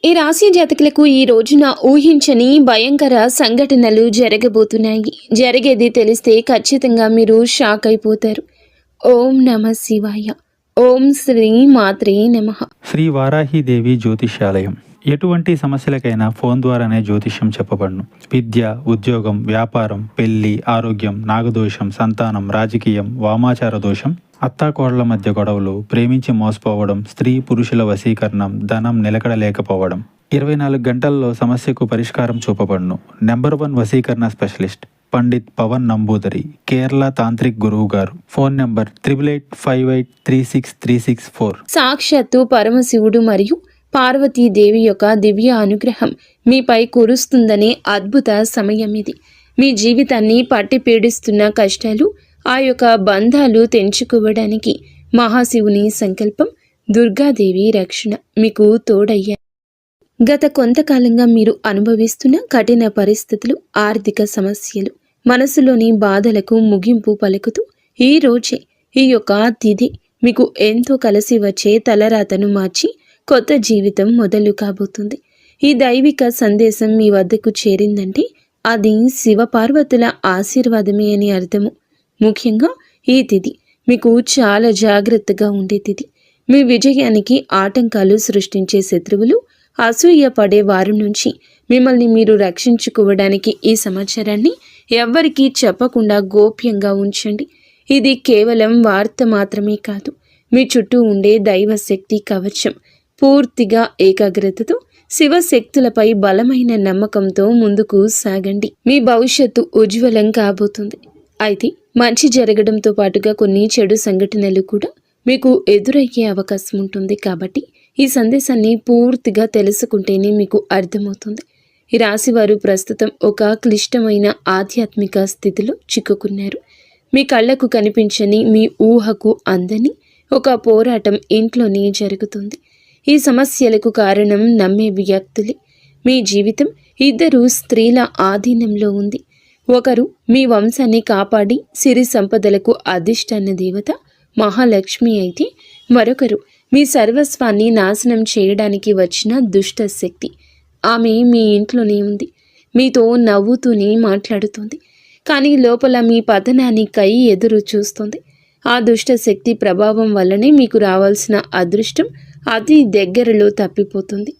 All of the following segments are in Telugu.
ఈ రాశి జాతకులకు ఈ రోజున ఊహించని భయంకర సంఘటనలు జరగబోతున్నాయి. జరిగేది తెలిస్తే ఖచ్చితంగా మీరు షాక్ అయిపోతారు. ఓం నమ శివాయ. ఓం శ్రీ మాత్రే నమః. శ్రీ వారాహిదేవి జ్యోతిష్యాలయం. ఎటువంటి సమస్యలకైనా ఫోన్ ద్వారానే జ్యోతిష్యం చెప్పబడును. విద్య, ఉద్యోగం, వ్యాపారం, పెళ్లి, ఆరోగ్యం, నాగదోషం, సంతానం, రాజకీయం, వామాచార దోషం, అత్తాకోడళ్ల మధ్య గొడవలు, ప్రేమించి మోసపోవడం, స్త్రీ పురుషుల వశీకరణం, ధనం నిలకడ లేకపోవడం. 24 గంటల్లో సమస్యకు పరిష్కారం చూపబడును. నెంబర్ 1 వశీకరణ స్పెషలిస్ట్ పండిత్ పవన్ నంబూదరి, కేరళ తాంత్రిక్ గురువు గారు. Phone number 8858363634. సాక్షాత్తు పరమశివుడు మరియు పార్వతీదేవి యొక్క దివ్య అనుగ్రహం మీపై కురుస్తుందనే అద్భుత సమయం ఇది. మీ జీవితాన్ని పట్టి పీడిస్తున్న కష్టాలు, ఆ యొక్క బంధాలు తెంచుకోవడానికి మహాశివుని సంకల్పం, దుర్గాదేవి రక్షణ మీకు తోడయ్యాయి. గత కొంతకాలంగా మీరు అనుభవిస్తున్న కఠిన పరిస్థితులు, ఆర్థిక సమస్యలు, మనసులోని బాధలకు ముగింపు పలుకుతూ ఈ రోజే ఈ యొక్క తిథి మీకు ఎంతో కలిసి వచ్చే తలరాతను మార్చి కొత్త జీవితం మొదలు కాబోతుంది. ఈ దైవిక సందేశం మీ వద్దకు చేరిందంటే అది శివపార్వతుల ఆశీర్వాదమే అని అర్థము. ముఖ్యంగా ఈ తిథి మీకు చాలా జాగ్రత్తగా ఉండే తిథి. మీ విజయానికి ఆటంకాలు సృష్టించే శత్రువులు, అసూయ పడే వారి నుంచి మిమ్మల్ని మీరు రక్షించుకోవడానికి ఈ సమాచారాన్ని ఎవ్వరికీ చెప్పకుండా గోప్యంగా ఉంచండి. ఇది కేవలం వార్త మాత్రమే కాదు, మీ చుట్టూ ఉండే దైవశక్తి కవచం. పూర్తిగా ఏకాగ్రతతో శివశక్తులపై బలమైన నమ్మకంతో ముందుకు సాగండి. మీ భవిష్యత్తు ఉజ్వలం కాబోతుంది. అయితే మంచి జరగడంతో పాటుగా కొన్ని చెడు సంఘటనలు కూడా మీకు ఎదురయ్యే అవకాశం ఉంటుంది. కాబట్టి ఈ సందేశాన్ని పూర్తిగా తెలుసుకుంటేనే మీకు అర్థమవుతుంది. ఈ రాశివారు ప్రస్తుతం ఒక క్లిష్టమైన ఆధ్యాత్మిక స్థితిలో చిక్కుకున్నారు. మీ కళ్ళకు కనిపించని, మీ ఊహకు అందని ఒక పోరాటం ఇంట్లోనే జరుగుతుంది. ఈ సమస్యలకు కారణం నమ్మే వ్యక్తులే. మీ జీవితం 2 స్త్రీల ఆధీనంలో ఉంది. ఒకరు మీ వంశాన్ని కాపాడి సిరి సంపదలకు అధిష్టాన దేవత మహాలక్ష్మి అయితే, మరొకరు మీ సర్వస్వాన్ని నాశనం చేయడానికి వచ్చిన దుష్ట శక్తి. ఆమె మీ ఇంట్లోనే ఉంది, మీతో నవ్వుతూనే మాట్లాడుతుంది, కానీ లోపల మీ పతనానికై ఎదురు చూస్తుంది. ఆ దుష్ట శక్తి ప్రభావం వల్లనే మీకు రావాల్సిన అదృష్టం అతి దగ్గరలో తప్పిపోతుంది.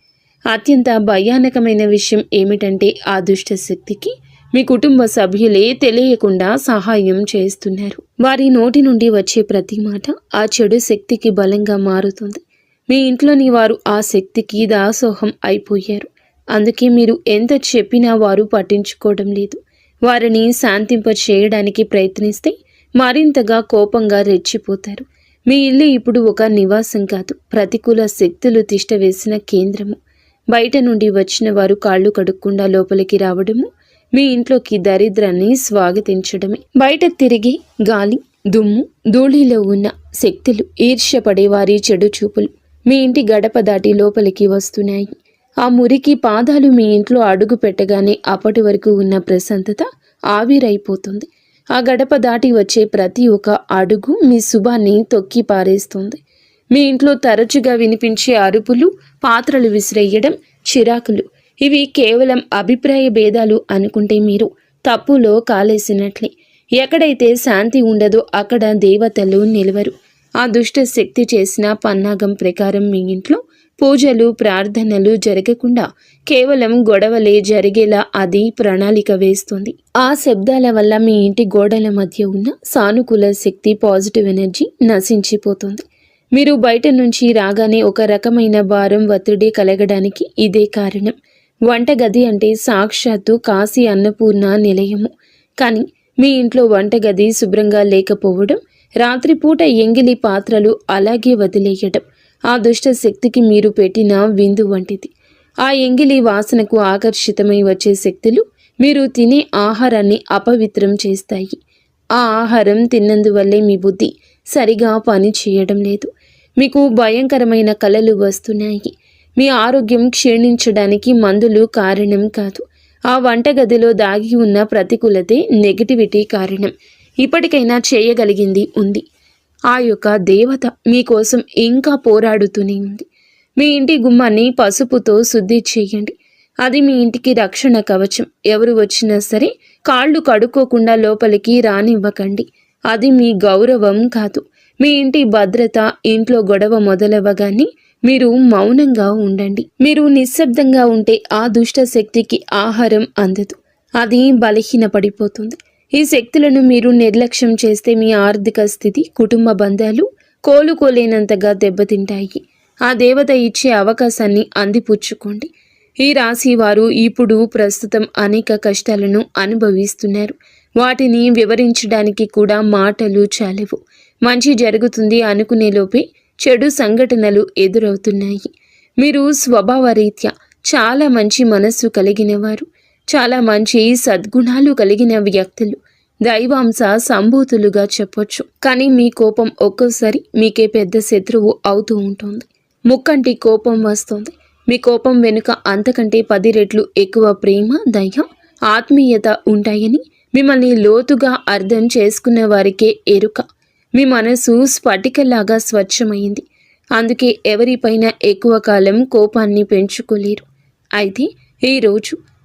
అత్యంత భయానకమైన విషయం ఏమిటంటే ఆ దుష్ట శక్తికి మీ కుటుంబ సభ్యులే తెలియకుండా సహాయం చేస్తున్నారు. వారి నోటి నుండి వచ్చే ప్రతి మాట ఆ చెడు శక్తికి బలంగా మారుతుంది. మీ ఇంట్లోని వారు ఆ శక్తికి దాసోహం అయిపోయారు. అందుకే మీరు ఎంత చెప్పినా వారు పట్టించుకోవడం లేదు. వారిని శాంతింప చేయడానికి ప్రయత్నిస్తే మరింతగా కోపంగా రెచ్చిపోతారు. మీ ఇల్లు ఇప్పుడు ఒక నివాసం కాదు, ప్రతికూల శక్తులు తిష్టవేసిన కేంద్రము. బయట నుండి వచ్చిన వారు కాళ్ళు కడుక్కుండా లోపలికి రావడము మీ ఇంట్లోకి దరిద్రాన్ని స్వాగతించడమే. బయట తిరిగి గాలి, దుమ్ము, ధూళిలో ఉన్న శక్తులు, ఈర్ష్యపడే వారి చెడు చూపులు మీ ఇంటి గడప దాటి లోపలికి వస్తున్నాయి. ఆ మురికి పాదాలు మీ ఇంట్లో అడుగు పెట్టగానే అప్పటి వరకు ఉన్న ప్రశాంతత ఆవిరైపోతుంది. ఆ గడప దాటి వచ్చే ప్రతి ఒక్క అడుగు మీ శుభాన్ని తొక్కి పారేస్తుంది. మీ ఇంట్లో తరచుగా వినిపించే అరుపులు, పాత్రలు విసిరేయడం, చిరాకులు, ఇవి కేవలం అభిప్రాయ భేదాలు అనుకుంటే మీరు తప్పులో కాలేసినట్లే. ఎక్కడైతే శాంతి ఉండదో అక్కడ దేవతలు నిలవరు. ఆ దుష్ట శక్తి చేసిన పన్నాగం ప్రకారం మీ ఇంట్లో పూజలు, ప్రార్థనలు జరగకుండా కేవలం గొడవలే జరిగేలా అది ప్రణాళిక వేస్తుంది. ఆ శబ్దాల వల్ల మీ ఇంటి గోడల మధ్య ఉన్న సానుకూల శక్తి, పాజిటివ్ ఎనర్జీ నశించిపోతుంది. మీరు బయట నుంచి రాగానే ఒక రకమైన భారం, ఒత్తిడి కలగడానికి ఇదే కారణం. వంటగది అంటే సాక్షాత్తు కాశీ అన్నపూర్ణ నిలయము. కానీ మీ ఇంట్లో వంటగది శుభ్రంగా లేకపోవడం, రాత్రిపూట ఎంగిలి పాత్రలు అలాగే వదిలేయడం ఆ దుష్ట శక్తికి మీరు పెట్టిన విందు వంటిది. ఆ ఎంగిలి వాసనకు ఆకర్షితమై వచ్చే శక్తులు మీరు తినే ఆహారాన్ని అపవిత్రం చేస్తాయి. ఆ ఆహారం తిన్నందువల్లే మీ బుద్ధి సరిగా పని చేయడం లేదు. మీకు భయంకరమైన కలలు వస్తున్నాయి. మీ ఆరోగ్యం క్షీణించడానికి మందులు కారణం కాదు. ఆ వంటగదిలో దాగి ఉన్న ప్రతికూలతే, నెగిటివిటీ కారణం. ఇప్పటికైనా చేయగలిగింది ఉంది. ఆ యొక్క దేవత మీకోసం ఇంకా పోరాడుతూనే ఉంది. మీ ఇంటి గుమ్మాన్ని పసుపుతో శుద్ధి చేయండి. అది మీ ఇంటికి రక్షణ కవచం. ఎవరు వచ్చినా సరే కాళ్ళు కడుక్కోకుండా లోపలికి రానివ్వకండి. అది మీ గౌరవం కాదు, మీ ఇంటి భద్రత. ఇంట్లో గొడవ మొదలవ్వగానే మీరు మౌనంగా ఉండండి. మీరు నిశ్శబ్దంగా ఉంటే ఆ దుష్ట శక్తికి ఆహారం అందదు, అది బలహీనపడిపోతుంది. ఈ శక్తులను మీరు నిర్లక్ష్యం చేస్తే మీ ఆర్థిక స్థితి, కుటుంబ బంధాలు కోలుకోలేనంతగా దెబ్బతింటాయి. ఆ దేవత ఇచ్చే అవకాశాన్ని అందిపుచ్చుకోండి. ఈ రాశి వారు ఇప్పుడు ప్రస్తుతం అనేక కష్టాలను అనుభవిస్తున్నారు. వాటిని వివరించడానికి కూడా మాటలు చాలవు. మంచి జరుగుతుంది అనుకునేలోపే చెడు సంఘటనలు ఎదురవుతున్నాయి. మీరు స్వభావరీత్యా చాలా మంచి మనస్సు కలిగిన వారు, చాలా మంచి సద్గుణాలు కలిగిన వ్యక్తులు, దైవాంశ సంభూతులుగా చెప్పొచ్చు. కానీ మీ కోపం ఒక్కోసారి మీకే పెద్ద శత్రువు అవుతూ ఉంటుంది. ముక్కంటి కోపం వస్తుంది. మీ కోపం వెనుక అంతకంటే 10 రెట్లు ఎక్కువ ప్రేమ, దయ, ఆత్మీయత ఉంటాయని మిమ్మల్ని లోతుగా అర్థం చేసుకున్న వారికే ఎరుక. మీ మనసు స్ఫటికలాగా స్వచ్ఛమైంది. అందుకే ఎవరిపైన ఎక్కువ కాలం కోపాన్ని పెంచుకోలేరు. అయితే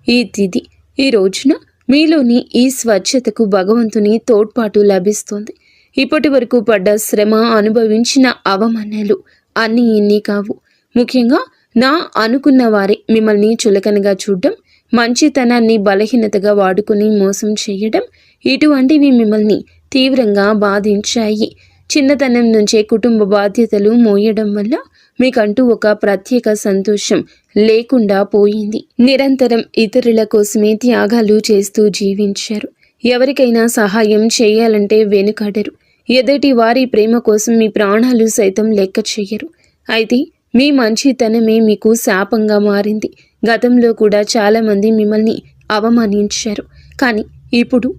ఈ తిథి, ఈ రోజున మీలోని ఈ స్వచ్ఛతకు భగవంతుని తోడ్పాటు లభిస్తుంది. ఇప్పటి వరకు పడ్డ శ్రమ, అనుభవించిన అవమానాలు అన్నీ ఇన్ని కావు. ముఖ్యంగా నా అనుకున్న వారే మిమ్మల్ని చులకనగా చూడడం, మంచితనాన్ని బలహీనతగా వాడుకుని మోసం చేయడం, ఇటువంటివి మిమ్మల్ని తీవ్రంగా బాధించాయి. చిన్నతనం నుంచే కుటుంబ బాధ్యతలు మోయడం వల్ల మీకంటూ ఒక ప్రత్యేక సంతోషం లేకుండా పోయింది. నిరంతరం ఇతరుల కోసమే త్యాగాలు చేస్తూ జీవించారు. ఎవరికైనా సహాయం చేయాలంటే వెనుకాడరు. ఎదుటి వారి ప్రేమ కోసం మీ ప్రాణాలు సైతం లెక్క చేయరు. అయితే మీ మంచితనమే మీకు శాపంగా మారింది. గతంలో కూడా చాలామంది మిమ్మల్ని అవమానించారు. కానీ ఇప్పుడు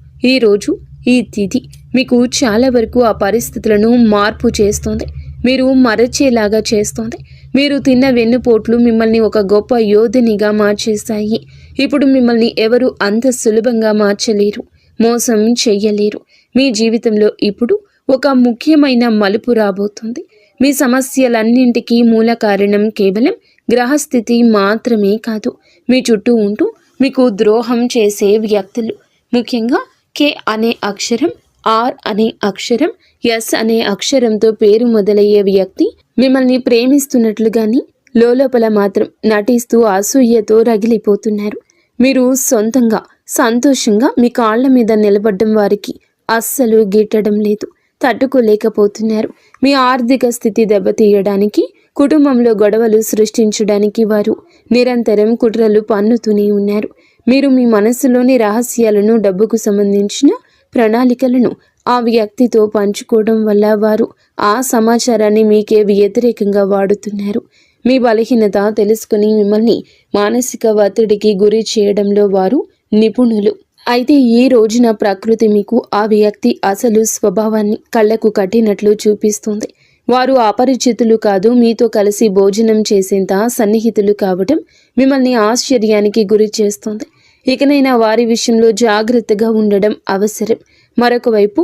ఈ తిథి మీకు చాలా వరకు ఆ పరిస్థితులను మార్పు చేస్తుంది. మీరు మరచేలాగా చేస్తుంది. మీరు తిన్న వెన్నుపోట్లు మిమ్మల్ని ఒక గొప్ప యోధునిగా మార్చేస్తాయి. ఇప్పుడు మిమ్మల్ని ఎవరు అంత సులభంగా మార్చలేరు, మోసం చెయ్యలేరు. మీ జీవితంలో ఇప్పుడు ఒక ముఖ్యమైన మలుపు రాబోతుంది. మీ సమస్యలన్నింటికీ మూల కారణం కేవలం గ్రహస్థితి మాత్రమే కాదు, మీ చుట్టూ ఉంటూ మీకు ద్రోహం చేసే వ్యక్తులు. ముఖ్యంగా కే అనే అక్షరం, ఆర్ అనే అక్షరం, ఎస్ అనే అక్షరంతో పేరు మొదలయ్యే వ్యక్తి మిమ్మల్ని ప్రేమిస్తున్నట్లుగాని లోపల మాత్రం నటిస్తూ అసూయతో రగిలిపోతున్నారు. మీరు సొంతంగా సంతోషంగా మీ కాళ్ల మీద నిలబడ్డం వారికి అస్సలు గిట్టడం లేదు, తట్టుకోలేకపోతున్నారు. మీ ఆర్థిక స్థితి దెబ్బతీయడానికి, కుటుంబంలో గొడవలు సృష్టించడానికి వారు నిరంతరం కుట్రలు పన్నుతూనే ఉన్నారు. మీరు మీ మనసులోని రహస్యాలను, డబ్బుకు సంబంధించిన ప్రణాళికలను ఆ వ్యక్తితో పంచుకోవడం వల్ల వారు ఆ సమాచారాన్ని మీకే వ్యతిరేకంగా వాడుతున్నారు. మీ బలహీనత తెలుసుకుని మిమ్మల్ని మానసిక ఒత్తిడికి గురి చేయడంలో వారు నిపుణులు. అయితే ఈ రోజున ప్రకృతి మీకు ఆ వ్యక్తి అసలు స్వభావాన్ని కళ్ళకు కట్టినట్లు చూపిస్తుంది. వారు అపరిచితులు కాదు, మీతో కలిసి భోజనం చేసేంత సన్నిహితులు కావడం మిమ్మల్ని ఆశ్చర్యానికి గురి చేస్తుంది. ఇకనైనా వారి విషయంలో జాగ్రత్తగా ఉండడం అవసరం. మరొక వైపు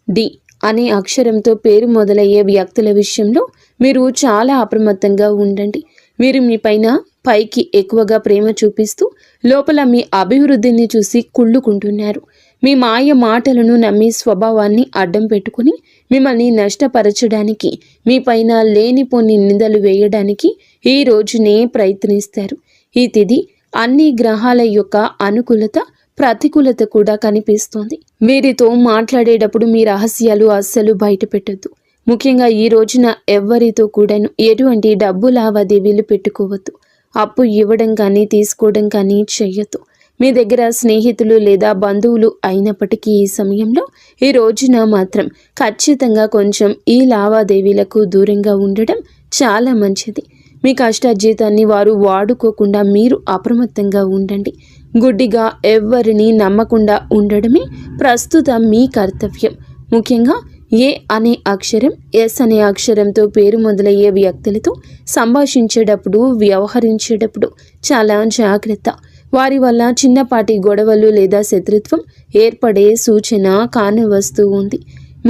డి అనే అక్షరంతో పేరు మొదలయ్యే వ్యక్తుల విషయంలో మీరు చాలా అప్రమత్తంగా ఉండండి. వీరు మీ పైకి ఎక్కువగా ప్రేమ చూపిస్తూ లోపల మీ అభివృద్ధిని చూసి కుళ్ళుకుంటున్నారు. మీ మాయ మాటలను నమ్మి స్వభావాన్ని అడ్డం పెట్టుకుని మిమ్మల్ని నష్టపరచడానికి, మీ పైన లేనిపోని నిందలు వేయడానికి ఈ రోజునే ప్రయత్నిస్తారు. ఈ తిథి అన్ని గ్రహాల యొక్క అనుకూలత, ప్రతికూలత కూడా కనిపిస్తోంది. వీరితో మాట్లాడేటప్పుడు మీ రహస్యాలు అస్సలు బయట పెట్టద్దు. ముఖ్యంగా ఈ రోజున ఎవ్వరితో కూడాను ఎటువంటి డబ్బు లావాదేవీలు పెట్టుకోవద్దు. అప్పు ఇవ్వడం కానీ తీసుకోవడం కానీ చెయ్యొద్దు. మీ దగ్గర స్నేహితులు లేదా బంధువులు అయినప్పటికీ ఈ సమయంలో, ఈ రోజున మాత్రం ఖచ్చితంగా కొంచెం ఈ లావాదేవీలకు దూరంగా ఉండడం చాలా మంచిది. మీ కష్టార్జితాన్ని వారు వాడుకోకుండా మీరు అప్రమత్తంగా ఉండండి. గుడ్డిగా ఎవ్వరిని నమ్మకుండా ఉండడమే ప్రస్తుతం మీ కర్తవ్యం. ముఖ్యంగా ఏ అనే అక్షరం, ఎస్ అనే అక్షరంతో పేరు మొదలయ్యే వ్యక్తులతో సంభాషించేటప్పుడు, వ్యవహరించేటప్పుడు చాలా జాగ్రత్త. వారి వల్ల చిన్నపాటి గొడవలు లేదా శత్రుత్వం ఏర్పడే సూచన కానవస్తూ ఉంది.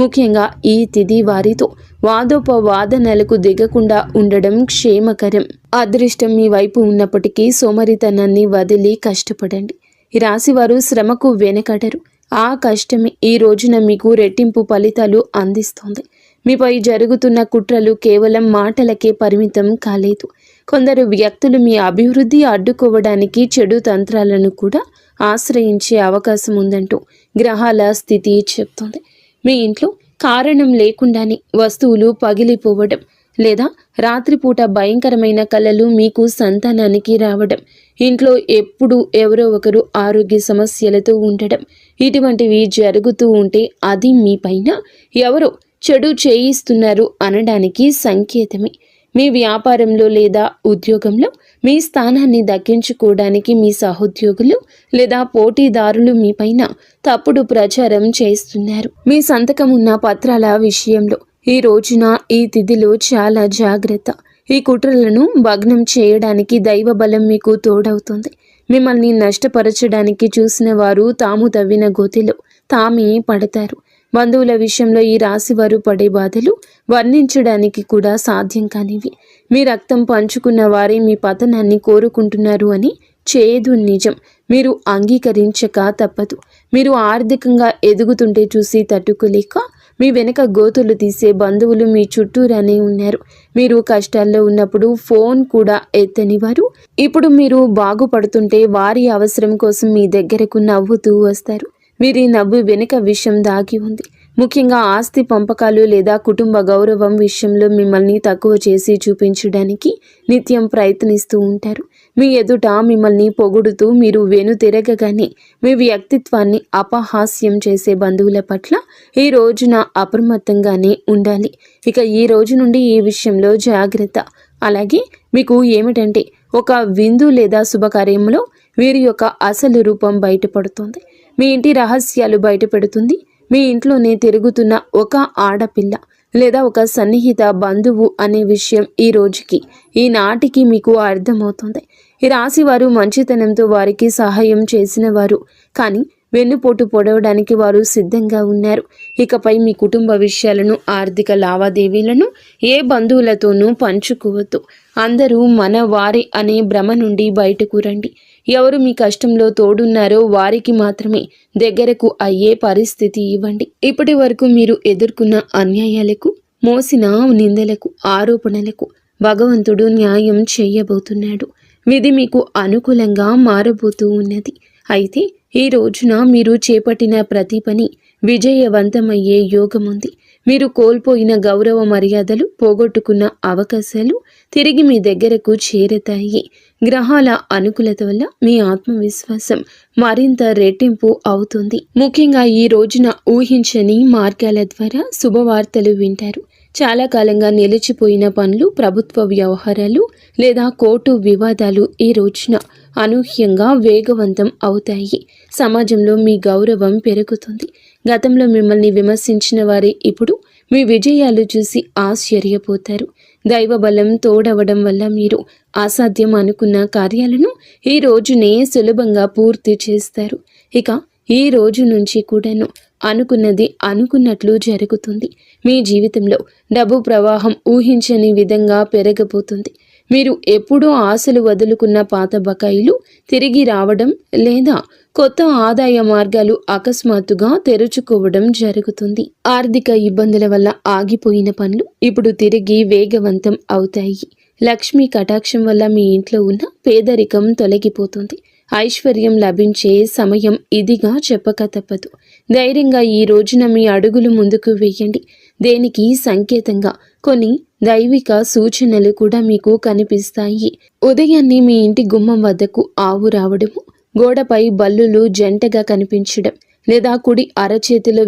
ముఖ్యంగా ఈ తిథి వారితో వాదోపవాదనలకు దిగకుండా ఉండడం క్షేమకరం. అదృష్టం మీ వైపు ఉన్నప్పటికీ సోమరితనాన్ని వదిలి కష్టపడండి. ఈ రాశివారు శ్రమకు వెనకడరు. ఆ కష్టమే ఈ రోజున మీకు రెట్టింపు ఫలితాలు అందిస్తోంది. మీపై జరుగుతున్న కుట్రలు కేవలం మాటలకే పరిమితం కాలేదు. కొందరు వ్యక్తులు మీ అభివృద్ధి అడ్డుకోవడానికి చెడు తంత్రాలను కూడా ఆశ్రయించే అవకాశం ఉందంటూ గ్రహాల స్థితి చెప్తోంది. మీ ఇంట్లో కారణం లేకుండానే వస్తువులు పగిలిపోవడం లేదా రాత్రిపూట భయంకరమైన కలలు మీకు సంతానానికి రావడం, ఇంట్లో ఎప్పుడు ఎవరో ఒకరు ఆరోగ్య సమస్యలతో ఉండడం, ఇటువంటివి జరుగుతూ ఉంటే అది మీ పైన ఎవరో చెడు చేయిస్తున్నారు అనడానికి సంకేతమే. మీ వ్యాపారంలో లేదా ఉద్యోగంలో మీ స్థానాన్ని దక్కించుకోవడానికి మీ సహోద్యోగులు లేదా పోటీదారులు మీ పైన తప్పుడు ప్రచారం చేస్తున్నారు. మీ సంతకం ఉన్న పత్రాల విషయంలో ఈ రోజున ఈ తిథిలో చాలా జాగ్రత్త. ఈ కుట్రలను భగ్నం చేయడానికి దైవ బలం మీకు తోడవుతుంది. మిమ్మల్ని నష్టపరచడానికి చూసిన వారు తాము తవ్విన గోతిలో తామే పడతారు. బంధువుల విషయంలో ఈ రాశివారు పడే బాధలు వర్ణించడానికి కూడా సాధ్యం కానివి. మీ రక్తం పంచుకున్న వారే మీ పతనాన్ని కోరుకుంటున్నారు అని చేదు నిజం. మీరు అంగీకరించక తప్పదు. మీరు ఆర్థికంగా ఎదుగుతుంటే చూసి తట్టుకోలేక మీ వెనక గోతులు తీసే బంధువులు మీ చుట్టూరానే ఉన్నారు. మీరు కష్టాల్లో ఉన్నప్పుడు ఫోన్ కూడా ఎత్తని వారు ఇప్పుడు మీరు బాగుపడుతుంటే వారి అవసరం కోసం మీ దగ్గరకు నవ్వుతూ వస్తారు. వీరి నవ్వు వెనుక విషయం దాగి ఉంది. ముఖ్యంగా ఆస్తి పంపకాలు లేదా కుటుంబ గౌరవం విషయంలో మిమ్మల్ని తక్కువ చేసి చూపించడానికి నిత్యం ప్రయత్నిస్తూ ఉంటారు. మీ ఎదుట మిమ్మల్ని పొగుడుతూ మీరు వెనుతిరగగానే మీ వ్యక్తిత్వాన్ని అపహాస్యం చేసే బంధువుల పట్ల ఈ రోజున అప్రమత్తంగానే ఉండాలి. ఇక ఈ రోజు నుండి ఈ విషయంలో జాగ్రత్త. అలాగే మీకు ఏమిటంటే ఒక విందు లేదా శుభకార్యంలో వీరి యొక్క అసలు రూపం బయటపడుతుంది. మీ ఇంటి రహస్యాలు బయటపెడుతుంది. మీ ఇంట్లోనే తిరుగుతున్న ఒక ఆడపిల్ల లేదా ఒక సన్నిహిత బంధువు అనే విషయం ఈ రోజుకి ఈనాటికి మీకు అర్థమవుతుంది. ఈ రాశి వారు మంచితనంతో వారికి సహాయం చేసిన వారు, కానీ వెన్నుపోటు పొడవడానికి వారు సిద్ధంగా ఉన్నారు. ఇకపై మీ కుటుంబ విషయాలను, ఆర్థిక లావాదేవీలను ఏ బంధువులతోనూ పంచుకోవద్దు. అందరూ మన వారే అనే భ్రమ నుండి బయటకు రండి. ఎవరు మీ కష్టంలో తోడున్నారో వారికి మాత్రమే దగ్గరకు అయ్యే పరిస్థితి ఇవ్వండి. ఇప్పటి వరకు మీరు ఎదుర్కొన్న అన్యాయాలకు, మోసిన నిందలకు, ఆరోపణలకు భగవంతుడు న్యాయం చేయబోతున్నాడు. విధి మీకు అనుకూలంగా మారబోతూ ఉన్నది. అయితే ఈ రోజున మీరు చేపట్టిన ప్రతి పని విజయవంతమయ్యే యోగముంది. మీరు కోల్పోయిన గౌరవ మర్యాదలు, పోగొట్టుకున్న అవకాశాలు తిరిగి మీ దగ్గరకు చేరతాయి. గ్రహాల అనుకూలత వల్ల మీ ఆత్మవిశ్వాసం మరింత రెట్టింపు అవుతుంది. ముఖ్యంగా ఈ రోజున ఊహించని మార్గాల ద్వారా శుభవార్తలు వింటారు. చాలా కాలంగా నిలిచిపోయిన పనులు, ప్రభుత్వ వ్యవహారాలు లేదా కోర్టు వివాదాలు ఈ రోజున అనూహ్యంగా వేగవంతం అవుతాయి. సమాజంలో మీ గౌరవం పెరుగుతుంది. గతంలో మిమ్మల్ని విమర్శించిన వారే ఇప్పుడు మీ విజయాలు చూసి ఆశ్చర్యపోతారు. దైవ బలం తోడవడం వల్ల మీరు అసాధ్యం అనుకున్న కార్యాలను ఈ రోజునే సులభంగా పూర్తి చేస్తారు. ఇక ఈ రోజు నుంచి కూడాను అనుకున్నది అనుకున్నట్లు జరుగుతుంది. మీ జీవితంలో డబ్బు ప్రవాహం ఊహించని విధంగా పెరగబోతుంది. మీరు ఎప్పుడూ ఆశలు వదులుకున్న పాత బకాయిలు తిరిగి రావడం లేదా కొత్త ఆదాయ మార్గాలు అకస్మాత్తుగా తెరుచుకోవడం జరుగుతుంది. ఆర్థిక ఇబ్బందుల వల్ల ఆగిపోయిన పనులు ఇప్పుడు తిరిగి వేగవంతం అవుతాయి. లక్ష్మీ కటాక్షం వల్ల మీ ఇంట్లో ఉన్న పేదరికం తొలగిపోతుంది. ఐశ్వర్యం లభించే సమయం ఇదిగా చెప్పక తప్పదు. ధైర్యంగా ఈ రోజున మీ అడుగులు ముందుకు వేయండి. దేనికి సంకేతంగా కొన్ని దైవిక సూచనలు కూడా మీకు కనిపిస్తాయి. ఉదయాన్నే మీ ఇంటి గుమ్మం వద్దకు ఆవు రావడము, గోడపై బల్లులు జంటగా కనిపించడం లేదా కుడి అరచేతిలో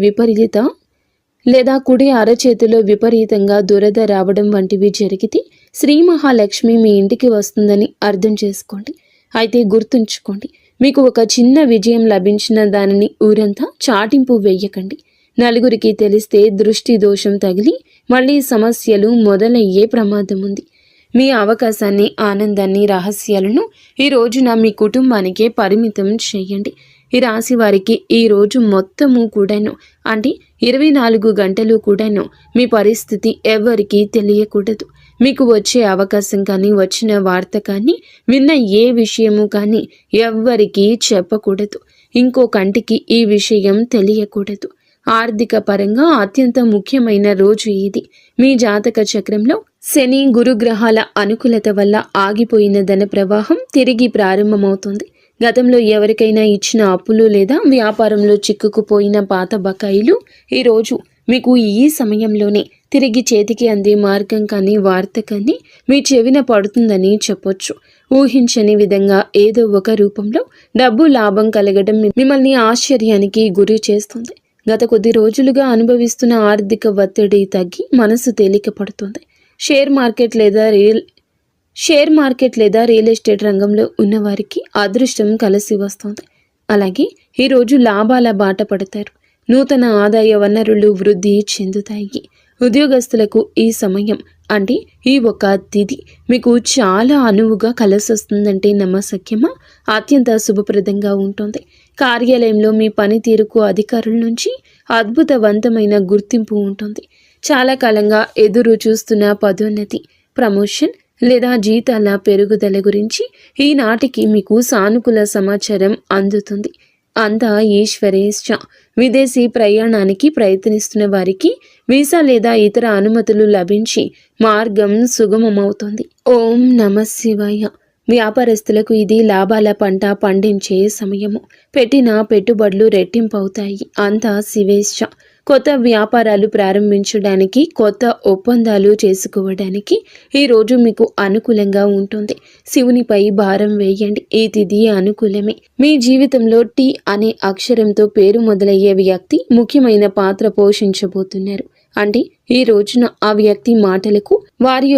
విపరీతంగా దురద రావడం వంటివి జరిగితే శ్రీ మహాలక్ష్మి మీ ఇంటికి వస్తుందని అర్థం చేసుకోండి. అయితే గుర్తుంచుకోండి, మీకు ఒక చిన్న విజయం లభించిన దానిని ఊరంతా చాటింపు వేయకండి. నలుగురికి తెలిస్తే దృష్టి దోషం తగిలి మళ్ళీ సమస్యలు మొదలయ్యే ప్రమాదం ఉంది. మీ అవకాశాన్ని, ఆనందాన్ని, రహస్యాలను ఈ రోజున మీ కుటుంబానికే పరిమితం చేయండి. ఈ రాశి వారికి ఈ రోజు మొత్తము కూడాను అంటే 24 గంటలు కూడాను మీ పరిస్థితి ఎవరికీ తెలియకూడదు. మీకు వచ్చే అవకాశం కానీ, వచ్చిన వార్త కానీ, విన్న ఏ విషయము కానీ ఎవ్వరికీ చెప్పకూడదు. ఇంకో కంటికి ఈ విషయం తెలియకూడదు. ఆర్థిక పరంగా అత్యంత ముఖ్యమైన రోజు ఇది. మీ జాతక చక్రంలో శని, గురుగ్రహాల అనుకూలత వల్ల ఆగిపోయిన ధన ప్రవాహం తిరిగి ప్రారంభమవుతుంది. గతంలో ఎవరికైనా ఇచ్చిన అప్పులు లేదా వ్యాపారంలో చిక్కుకుపోయిన పాత బకాయిలు ఈరోజు మీకు ఈ సమయంలోనే తిరిగి చేతికి అందే మార్గం కానీ, వార్త కానీ మీ చెవిన పడుతుందని చెప్పొచ్చు. ఊహించని విధంగా ఏదో ఒక రూపంలో డబ్బు లాభం కలగడం మిమ్మల్ని ఆశ్చర్యానికి గురి చేస్తుంది. గత కొద్ది రోజులుగా అనుభవిస్తున్న ఆర్థిక ఒత్తిడి తగ్గి మనసు తేలిక పడుతుంది. షేర్ మార్కెట్ లేదా రియల్ ఎస్టేట్ రంగంలో ఉన్నవారికి అదృష్టం కలిసి వస్తుంది. అలాగే ఈరోజు లాభాల బాట పడతారు. నూతన ఆదాయ వనరులు వృద్ధి చెందుతాయి. ఉద్యోగస్తులకు ఈ సమయం అంటే ఈ ఒక తిథి మీకు చాలా అనువుగా కలిసొస్తుందంటే నమ్మశక్యమా? అత్యంత శుభప్రదంగా ఉంటుంది. కార్యాలయంలో మీ పనితీరుకు అధికారుల నుంచి అద్భుతవంతమైన గుర్తింపు ఉంటుంది. చాలా కాలంగా ఎదురు చూస్తున్న పదోన్నతి, ప్రమోషన్ లేదా జీతాల పెరుగుదల గురించి ఈనాటికి మీకు సానుకూల సమాచారం అందుతుంది. అంతా ఈశ్వరేచ్ఛ. విదేశీ ప్రయాణానికి ప్రయత్నిస్తున్న వారికి వీసా లేదా ఇతర అనుమతులు లభించి మార్గం సుగమమవుతుంది. ఓం నమ శివాయ. వ్యాపారస్తులకు ఇది లాభాల పంట పండించే సమయము. పెట్టిన పెట్టుబడులు రెట్టింపవుతాయి. అంతా శివేచ్ఛ. కొత్త వ్యాపారాలు ప్రారంభించడానికి, కొత్త ఒప్పందాలు చేసుకోవడానికి ఈరోజు మీకు అనుకూలంగా ఉంటుంది. శివునిపై భారం వేయండి. ఈ తిథి అనుకూలమే. మీ జీవితంలో టీ అనే అక్షరంతో పేరు మొదలయ్యే వ్యక్తి ముఖ్యమైన పాత్ర పోషించబోతున్నారు. అంటే ఈ రోజున ఆ వ్యక్తి మాటలకు, వారి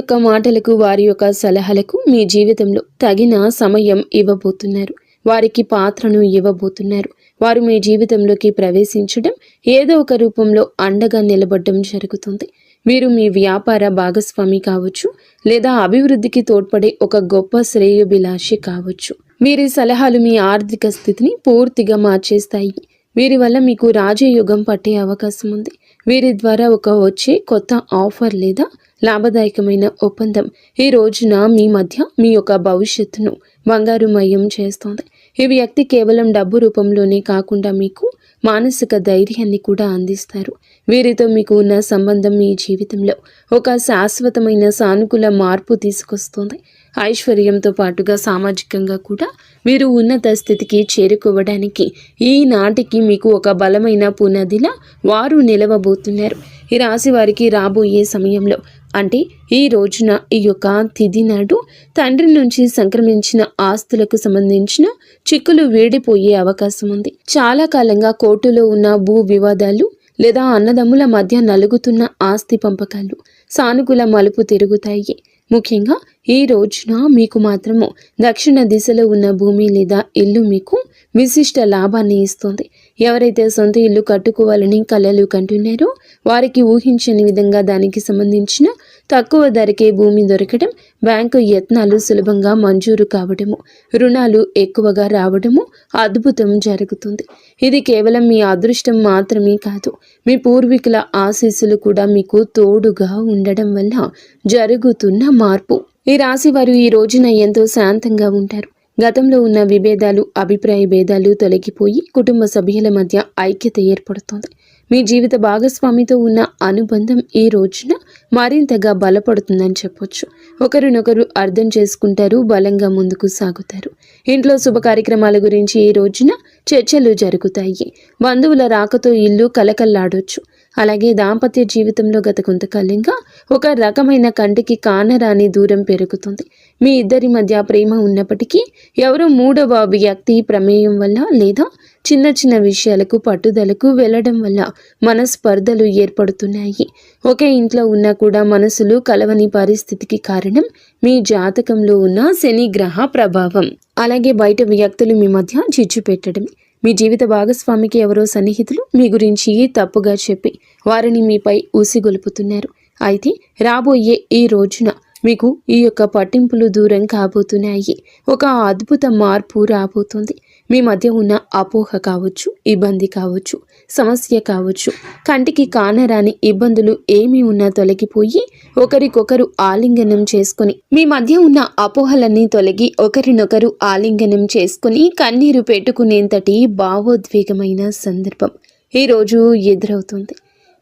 యొక్క సలహాలకు మీ జీవితంలో తగిన సమయం ఇవ్వబోతున్నారు. వారికి పాత్రను ఇవ్వబోతున్నారు. వారు మీ జీవితంలోకి ప్రవేశించడం, ఏదో ఒక రూపంలో అండగా నిలబడడం జరుగుతుంది. మీరు మీ వ్యాపార భాగస్వామి కావచ్చు, లేదా అభివృద్ధికి తోడ్పడే ఒక గొప్ప శ్రేయోభిలాషి కావచ్చు. వీరి సలహాలు మీ ఆర్థిక స్థితిని పూర్తిగా మార్చేస్తాయి. వీరి వల్ల మీకు రాజయోగం పట్టే అవకాశం ఉంది. వీరి ద్వారా వచ్చే కొత్త ఆఫర్ లేదా లాభదాయకమైన ఒప్పందం ఈ రోజున మీ మధ్య మీ యొక్క భవిష్యత్తును బంగారుమయం చేస్తోంది. ఈ వ్యక్తి కేవలం డబ్బు రూపంలోనే కాకుండా మీకు మానసిక ధైర్యాన్ని కూడా అందిస్తారు. వీరితో మీకు ఉన్న సంబంధం మీ జీవితంలో ఒక శాశ్వతమైన సానుకూల మార్పు తీసుకొస్తుంది. ఐశ్వర్యంతో పాటుగా సామాజికంగా కూడా వీరు ఉన్నత స్థితికి చేరుకోవడానికి ఈనాటికి మీకు ఒక బలమైన పునాదిలా వారు నిలవబోతున్నారు. ఈ రాశి వారికి రాబోయే సమయంలో అంటే ఈ రోజున ఈ యొక్క తిథి నాడు తండ్రి నుంచి సంక్రమించిన ఆస్తులకు సంబంధించిన చిక్కులు వీడిపోయే అవకాశం ఉంది. చాలా కాలంగా కోర్టులో ఉన్న భూ వివాదాలు లేదా అన్నదమ్ముల మధ్య నలుగుతున్న ఆస్తి పంపకాలు సానుకూల మలుపు తిరుగుతాయి. ముఖ్యంగా ఈ రోజున మీకు మాత్రము దక్షిణ దిశలో ఉన్న భూమి లేదా ఇల్లు మీకు విశిష్ట లాభాన్ని ఇస్తుంది. ఎవరైతే సొంత ఇల్లు కట్టుకోవాలని కలలు కంటున్నారో వారికి ఊహించని విధంగా దానికి సంబంధించిన తక్కువ ధరకే భూమి దొరకడం, బ్యాంకు యత్నాలు సులభంగా మంజూరు కావడము, రుణాలు ఎక్కువగా రావడము అద్భుతం జరుగుతుంది. ఇది కేవలం మీ అదృష్టం మాత్రమే కాదు, మీ పూర్వీకుల ఆశీస్సులు కూడా మీకు తోడుగా ఉండడం వల్ల జరుగుతున్న మార్పు. ఈ రాశి వారు ఈ రోజున ఎంతో శాంతంగా ఉంటారు. గతంలో ఉన్న విభేదాలు, అభిప్రాయ భేదాలు తొలగిపోయి కుటుంబ సభ్యుల మధ్య ఐక్యత ఏర్పడుతోంది. మీ జీవిత భాగస్వామితో ఉన్న అనుబంధం ఈ రోజున మరింతగా బలపడుతుందని చెప్పొచ్చు. ఒకరినొకరు అర్థం చేసుకుంటారు, బలంగా ముందుకు సాగుతారు. ఇంట్లో శుభ కార్యక్రమాల గురించి ఈ రోజున చర్చలు జరుగుతాయి. బంధువుల రాకతో ఇల్లు కలకల్లాడొచ్చు. అలాగే దాంపత్య జీవితంలో గత కొంతకాలంగా ఒక రకమైన కంటికి కానరాని దూరం పెరుగుతుంది. మీ ఇద్దరి మధ్య ప్రేమ ఉన్నప్పటికీ ఎవరో మూడవ వ్యక్తి ప్రమేయం వల్ల లేదా చిన్న చిన్న విషయాలకు పట్టుదలకు వెళ్ళడం వల్ల మనస్పర్ధలు ఏర్పడుతున్నాయి. ఒకే ఇంట్లో ఉన్నా కూడా మనసులు కలవని పరిస్థితికి కారణం మీ జాతకంలో ఉన్న శని గ్రహ ప్రభావం. అలాగే బయట వ్యక్తులు మీ మధ్య చిచ్చు పెట్టడమే. మీ జీవిత భాగస్వామికి ఎవరో సన్నిహితులు మీ గురించి తప్పుగా చెప్పి వారిని మీపై ఊసిగొలుపుతున్నారు. అయితే రాబోయే ఈ రోజున మీకు ఈ యొక్క పట్టింపులు దూరం కాబోతున్నాయి. ఒక అద్భుత మార్పు రాబోతుంది. మీ మధ్య ఉన్న అపోహ కావచ్చు, ఇబ్బంది కావచ్చు, సమస్య కావచ్చు, కంటికి కానరాని ఇబ్బందులు ఏమీ ఉన్నా తొలగిపోయి ఒకరికొకరు ఆలింగనం చేసుకుని మీ మధ్య ఉన్న అపోహలన్నీ తొలగి ఒకరినొకరు ఆలింగనం చేసుకుని కన్నీరు పెట్టుకునేంతటి భావోద్వేగమైన సందర్భం ఈరోజు ఎదురవుతుంది.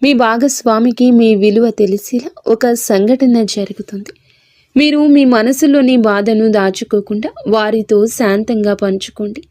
మీ భాగస్వామికి మీ విలువ తెలిసేలా ఒక సంఘటన జరుగుతుంది. మీరు మీ మనసులోని బాధను దాచుకోకుండా వారితో శాంతంగా పంచుకోండి.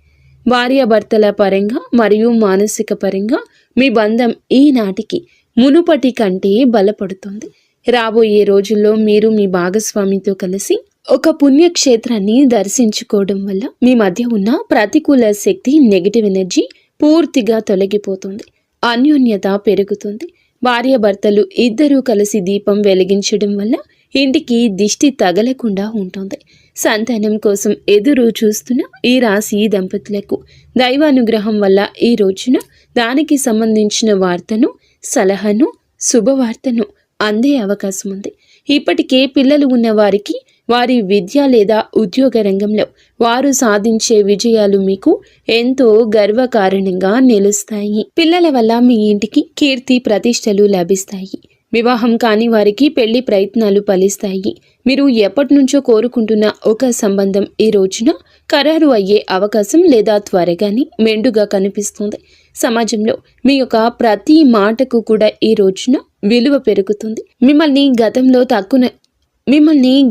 భార్యాభర్తల పరంగా మరియు మానసిక పరంగా మీ బంధం ఈనాటికి మునుపటి కంటే బలపడుతుంది. రాబోయే రోజుల్లో మీరు మీ భాగస్వామితో కలిసి ఒక పుణ్యక్షేత్రాన్ని దర్శించుకోవడం వల్ల మీ మధ్య ఉన్న ప్రతికూల శక్తి, నెగిటివ్ ఎనర్జీ పూర్తిగా తొలగిపోతుంది. అన్యోన్యత పెరుగుతుంది. భార్యాభర్తలు ఇద్దరూ కలిసి దీపం వెలిగించడం వల్ల ఇంటికి దిష్టి తగలకుండా ఉంటుంది. సంతానం కోసం ఎదురు చూస్తున్న ఈ రాశి దంపతులకు దైవానుగ్రహం వల్ల ఈ రోజున దానికి సంబంధించిన వార్తను, సలహాను, శుభవార్తను అందే అవకాశం ఉంది. ఇప్పటికే పిల్లలు ఉన్న వారికి వారి విద్య లేదా ఉద్యోగ రంగంలో వారు సాధించే విజయాలు మీకు ఎంతో గర్వకారణంగా నిలుస్తాయి. పిల్లల వల్ల మీ ఇంటికి కీర్తి ప్రతిష్టలు లభిస్తాయి. వివాహం కాని వారికి పెళ్లి ప్రయత్నాలు ఫలిస్తాయి. మీరు ఎప్పటి నుంచో కోరుకుంటున్న ఒక సంబంధం ఈ రోజున ఖరారు అయ్యే అవకాశం లేదా త్వరగానే మెండుగా కనిపిస్తుంది. సమాజంలో మీ యొక్క ప్రతి మాటకు కూడా ఈ రోజున విలువ పెరుగుతుంది. మిమ్మల్ని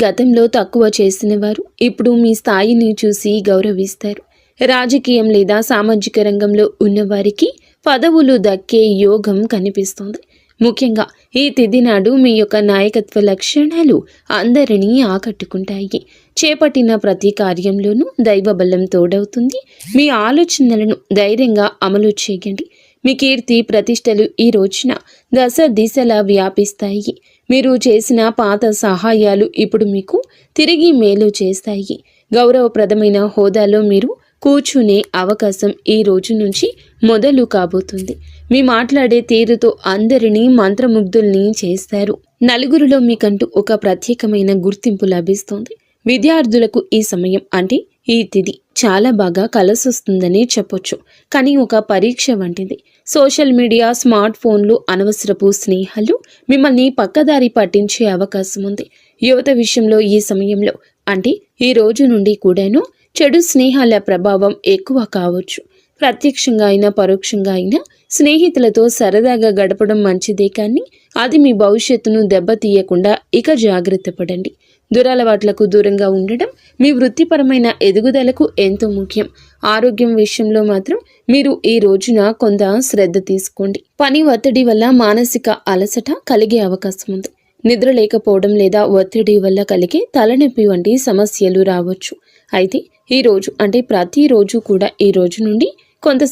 గతంలో తక్కువ చేసిన వారు ఇప్పుడు మీ స్థాయిని చూసి గౌరవిస్తారు. రాజకీయం లేదా సామాజిక రంగంలో ఉన్నవారికి పదవులు దక్కే యోగం కనిపిస్తుంది. ముఖ్యంగా ఈ తిథి నాడు మీ యొక్క నాయకత్వ లక్షణాలు అందరినీ ఆకట్టుకుంటాయి. చేపట్టిన ప్రతి కార్యంలోనూ దైవబలం తోడవుతుంది. మీ ఆలోచనలను ధైర్యంగా అమలు చేయండి. మీ కీర్తి ప్రతిష్టలు ఈ రోజున దశ దిశలా వ్యాపిస్తాయి. మీరు చేసిన పాత సహాయాలు ఇప్పుడు మీకు తిరిగి మేలు చేస్తాయి. గౌరవప్రదమైన హోదాలో మీరు కూర్చునే అవకాశం ఈ రోజు నుంచి మొదలు కాబోతుంది. మీ మాట్లాడే తీరుతో అందరినీ మంత్రముగ్ధుల్ని చేస్తారు. నలుగురిలో మీకంటూ ఒక ప్రత్యేకమైన గుర్తింపు లభిస్తుంది. విద్యార్థులకు ఈ సమయం అంటే ఈ తిథి చాలా బాగా కలిసొస్తుందని చెప్పొచ్చు. కానీ ఒక పరీక్ష వంటిది. సోషల్ మీడియా, స్మార్ట్ ఫోన్లు, అనవసరపు స్నేహాలు మిమ్మల్ని పక్కదారి పట్టించే అవకాశం ఉంది. యువత విషయంలో ఈ సమయంలో అంటే ఈ రోజు నుండి కూడాను చెడు స్నేహాల ప్రభావం ఎక్కువ కావచ్చు. ప్రత్యక్షంగా అయినా పరోక్షంగా అయినా స్నేహితులతో సరదాగా గడపడం మంచిదే, కానీ అది మీ భవిష్యత్తును దెబ్బతీయకుండా ఇక జాగ్రత్త పడండి. దురలవాట్లకు దూరంగా ఉండడం మీ వృత్తిపరమైన ఎదుగుదలకు ఎంతో ముఖ్యం. ఆరోగ్యం విషయంలో మాత్రం మీరు ఈ రోజున కొంత శ్రద్ధ తీసుకోండి. పని ఒత్తిడి వల్ల మానసిక అలసట కలిగే అవకాశం ఉంది. నిద్ర లేకపోవడం లేదా ఒత్తిడి వల్ల కలిగే తలనొప్పి వంటి సమస్యలు రావచ్చు. అయితే ఈ రోజు అంటే ప్రతిరోజు కూడా ఈ రోజు నుండి కొంత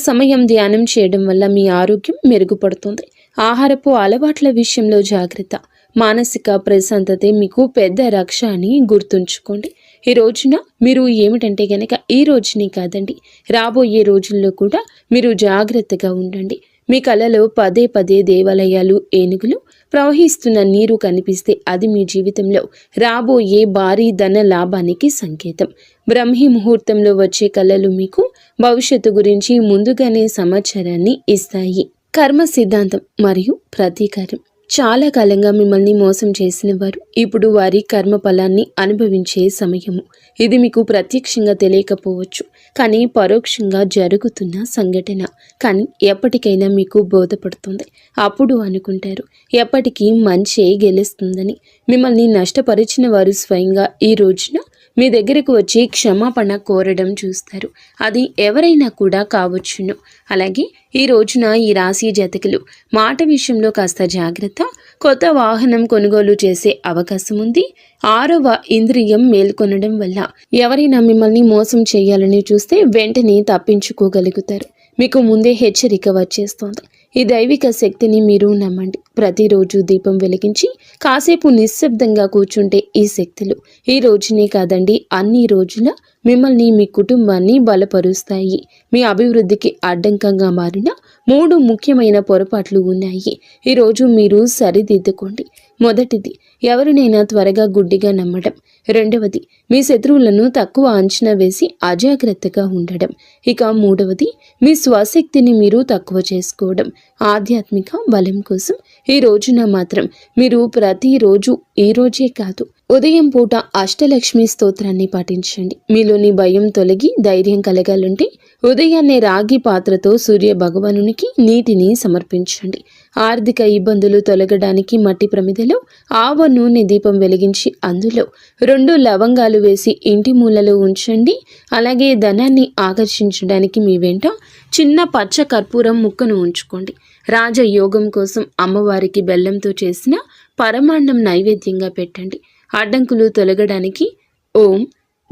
సమయం ధ్యానం చేయడం వల్ల మీ ఆరోగ్యం మెరుగుపడుతుంది. ఆహారపు అలవాట్ల విషయంలో జాగ్రత్త. మానసిక ప్రశాంతతే మీకు పెద్ద రక్ష అని గుర్తుంచుకోండి. ఈ రోజున మీరు ఏమిటంటే గనక ఈ రోజుని కాదండి, రాబోయే రోజుల్లో కూడా మీరు జాగ్రత్తగా ఉండండి. మీ కలలో పదే పదే దేవాలయాలు, ఏనుగులు, ప్రవహిస్తున్న నీరు కనిపిస్తే అది మీ జీవితంలో రాబోయే భారీ ధన లాభానికి సంకేతం. బ్రహ్మీ ముహూర్తంలో వచ్చే కళలు మీకు భవిష్యత్తు గురించి ముందుగానే సమాచారాన్ని ఇస్తాయి. కర్మ సిద్ధాంతం మరియు ప్రతీకారం. చాలా కాలంగా మిమ్మల్ని మోసం చేసిన వారు ఇప్పుడు వారి కర్మ ఫలాన్ని అనుభవించే సమయము. ఇది మీకు ప్రత్యక్షంగా తెలియకపోవచ్చు, కానీ పరోక్షంగా జరుగుతున్న సంఘటన. కానీ ఎప్పటికైనా మీకు బోధపడుతుంది. అప్పుడు అనుకుంటారు ఎప్పటికీ మంచే గెలుస్తుందని. మిమ్మల్ని నష్టపరిచిన వారు స్వయంగా ఈ రోజున మీ దగ్గరకు వచ్చి క్షమాపణ కోరడం చూస్తారు. అది ఎవరైనా కూడా కావచ్చును. అలాగే ఈ రోజున ఈ రాశి జాతకులు మాట విషయంలో కాస్త జాగ్రత్త. కొత్త వాహనం కొనుగోలు చేసే అవకాశం ఉంది. 6వ ఇంద్రియం మేల్కొనడం వల్ల ఎవరైనా మిమ్మల్ని మోసం చేయాలని చూస్తే వెంటనే తప్పించుకోగలుగుతారు. మీకు ముందే హెచ్చరిక వచ్చేస్తోంది. ఈ దైవిక శక్తిని మీరు నమ్మండి. ప్రతిరోజు దీపం వెలిగించి కాసేపు నిశ్శబ్దంగా కూర్చుంటే ఈ శక్తులు ఈ రోజునే కాదండి, అన్ని రోజుల మిమ్మల్ని, మీ కుటుంబాన్ని బలపరుస్తాయి. మీ అభివృద్ధికి అడ్డంకంగా మారిన 3 ముఖ్యమైన పొరపాట్లు ఉన్నాయి. ఈరోజు మీరు సరిదిద్దుకోండి. మొదటిది, ఎవరినైనా త్వరగా గుడ్డిగా నమ్మడం. రెండవది, మీ శత్రువులను తక్కువ అంచనా వేసి అజాగ్రత్తగా ఉండడం. ఇక మూడవది, మీ స్వశక్తిని మీరు తక్కువ చేసుకోవడం. ఆధ్యాత్మిక బలం కోసం ఈ రోజున మాత్రం మీరు ప్రతిరోజు, ఈ రోజే కాదు, ఉదయం పూట అష్టలక్ష్మి స్తోత్రాన్ని పాటించండి. మీలోని భయం తొలగి ధైర్యం కలగాలంటే ఉదయాన్నే రాగి పాత్రతో సూర్య భగవానునికి నీటిని సమర్పించండి. ఆర్థిక ఇబ్బందులు తొలగడానికి మట్టి ప్రమిదలో ఆవ నూనె దీపం వెలిగించి అందులో 2 లవంగాలు వేసి ఇంటి మూలలో ఉంచండి. అలాగే ధనాన్ని ఆకర్షించడానికి మీ వెంట చిన్న పచ్చ కర్పూరం ముక్కను ఉంచుకోండి. రాజయోగం కోసం అమ్మవారికి బెల్లంతో చేసిన పరమాన్నం నైవేద్యంగా పెట్టండి. అడ్డంకులు తొలగడానికి ఓం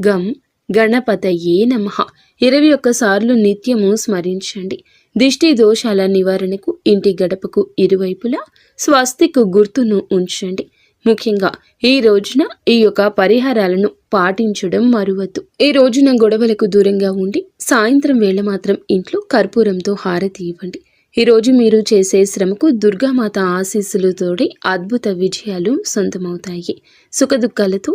గం గణపతయే నమః 21 సార్లు నిత్యము స్మరించండి. దిష్టి దోషాల నివారణకు ఇంటి గడపకు ఇరువైపులా స్వస్తిక్ గుర్తును ఉంచండి. ముఖ్యంగా ఈ రోజున ఈ యొక్క పరిహారాలను పాటించడం మరువద్దు. ఈ రోజున గొడవలకు దూరంగా ఉండి సాయంత్రం వేళ మాత్రం ఇంట్లో కర్పూరంతో హారతి ఇవ్వండి. ఈ రోజు మీరు చేసే శ్రమకు దుర్గామాత ఆశీస్సులు తోడి అద్భుత విజయాలు సొంతమవుతాయి. సుఖదుఖాలతో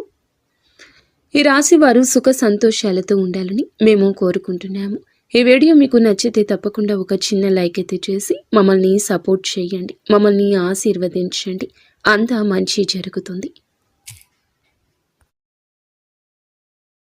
ఈ రాశి వారు సుఖ సంతోషాలతో ఉండాలని మేము కోరుకుంటున్నాము. ఈ వీడియో మీకు నచ్చితే తప్పకుండా ఒక చిన్న లైక్ అయితే చేసి మమ్మల్ని సపోర్ట్ చేయండి. మమ్మల్ని ఆశీర్వదించండి. అంతా మంచి జరుగుతుంది.